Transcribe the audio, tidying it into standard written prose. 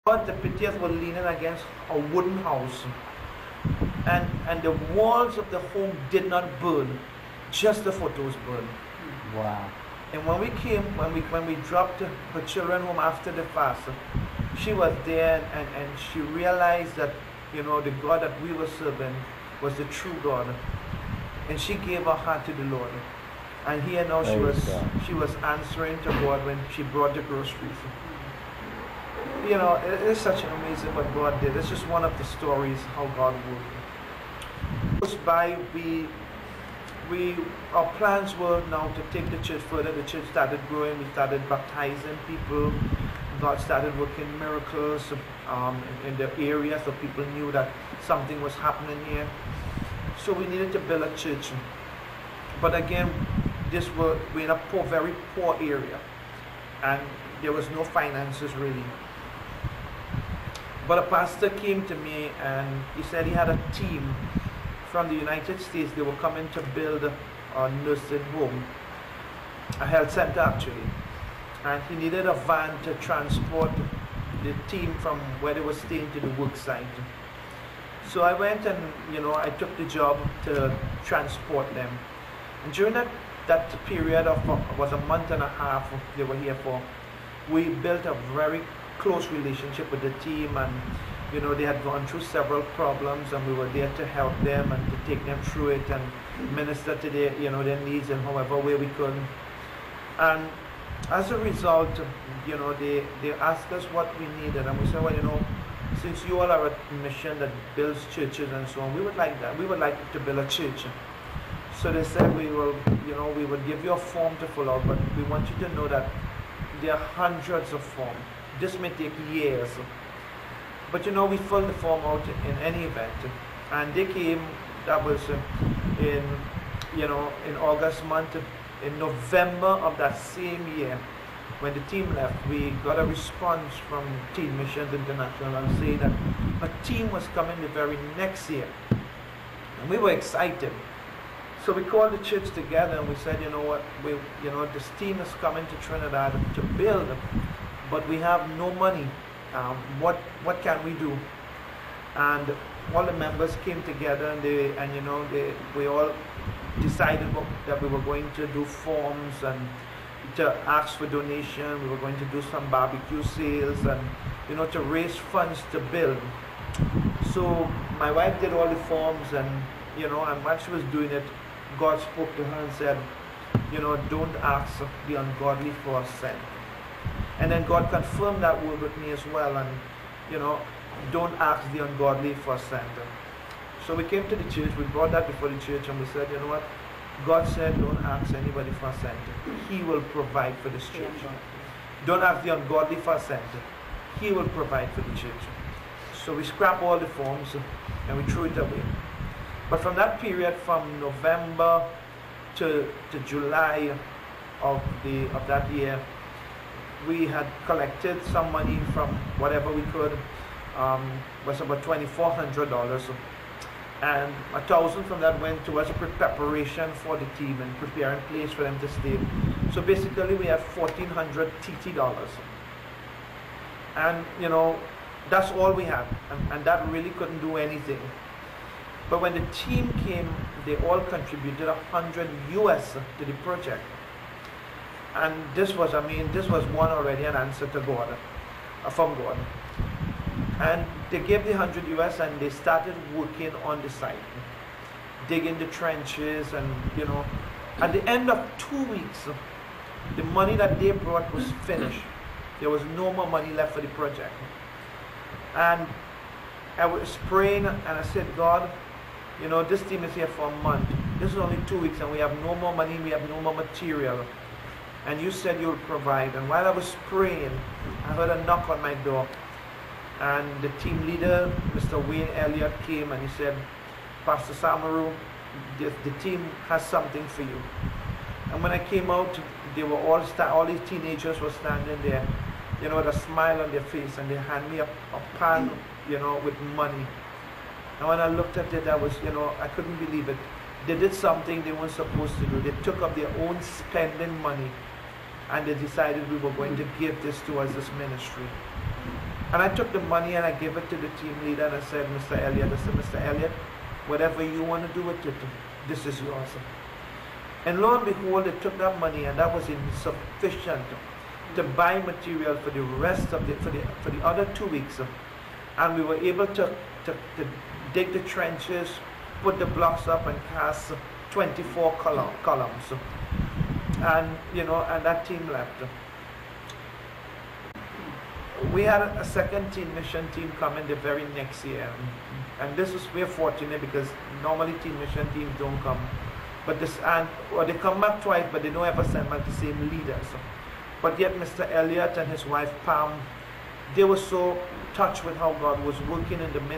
But the pictures were leaning against a wooden house, and the walls of the home did not burn, just the photos burned. Wow. And when we came, when we dropped her children home after the fast, she was there, and she realized that, you know, the God that we were serving was the true God, and she gave her heart to the Lord. And here now she was answering to God when she brought the groceries. You know, it is such an amazing what God did. It's just one of the stories how God worked. Close by, our plans were now to take the church further. The church started growing. We started baptizing people. God started working miracles in the area, so people knew that something was happening here. So we needed to build a church. But again, we're in a very poor area, and there was no finances really. But a pastor came to me and he said he had a team from the United States. They were coming to build a nursing home, a health center actually. And he needed a van to transport the team from where they were staying to the work site. So I went and, you know, I took the job to transport them. And during that period of was a month and a half they were here for, we built a very close relationship with the team, and you know, they had gone through several problems, and we were there to help them and to take them through it and minister to their, you know, their needs in however way we could. And as a result, you know, they asked us what we needed, and we said, well, you know, since you all are a mission that builds churches and so on, we would like that. We would like to build a church. So they said we will give you a form to fill out, but we want you to know that there are hundreds of forms. This may take years, but you know, we filled the form out in any event. And they came, that was in August month. In November of that same year, when the team left, we got a response from Teen Missions International saying that a team was coming the very next year, and we were excited. So we called the church together and we said, you know what, this team is coming to Trinidad to build, but we have no money. What can we do? And all the members came together, and we all decided that we were going to do forms and to ask for donation. We were going to do some barbecue sales and, you know, to raise funds to build. So my wife did all the forms, and, you know, and while she was doing it, God spoke to her and said, you know, don't ask the ungodly for a cent. And then God confirmed that word with me as well, and, you know, don't ask the ungodly for a cent. So we came to the church, we brought that before the church, and we said, you know what, God said don't ask anybody for a cent. He will provide for this church. Don't ask the ungodly for a cent. He will provide for the church. So we scrapped all the forms and we threw it away. But from that period, from November to July of that year, we had collected some money from whatever we could. Was about $2,400, and $1,000 from that went towards preparation for the team and preparing place for them to stay. So basically we had $1,400 TT, and you know, that's all we had, and that really couldn't do anything. But when the team came, they all contributed $100 US to the project, and this was one already an answer to God, from God. And they gave the $100 US, and they started working on the site, digging the trenches, and you know, at the end of 2 weeks, the money that they brought was finished. There was no more money left for the project. And I was praying, and I said, God, you know, this team is here for a month. This is only 2 weeks, and we have no more money, we have no more material. And you said you'll provide. And while I was praying, I heard a knock on my door. And the team leader, Mr. Wayne Elliott, came and he said, Pastor Samaru, the team has something for you. And when I came out, they were all these teenagers were standing there, you know, with a smile on their face, and they handed me a pan, you know, with money. And when I looked at it, I was, you know, I couldn't believe it. They did something they weren't supposed to do. They took up their own spending money, and they decided we were going to give this towards this ministry. And I took the money and I gave it to the team leader and I said, Mr. Elliott, Mr. Elliott, whatever you want to do with it, this is yours. And lo and behold, they took that money and that was insufficient to buy material for the rest of for the other 2 weeks. And we were able to dig the trenches, put the blocks up and cast 24 columns. And and that team left. We had a second mission team coming the very next year, and we're fortunate because normally mission teams don't come, but or they come back twice, but they don't ever send back the same leaders. But yet Mr. Elliott and his wife Pam, they were so touched with how God was working in the ministry.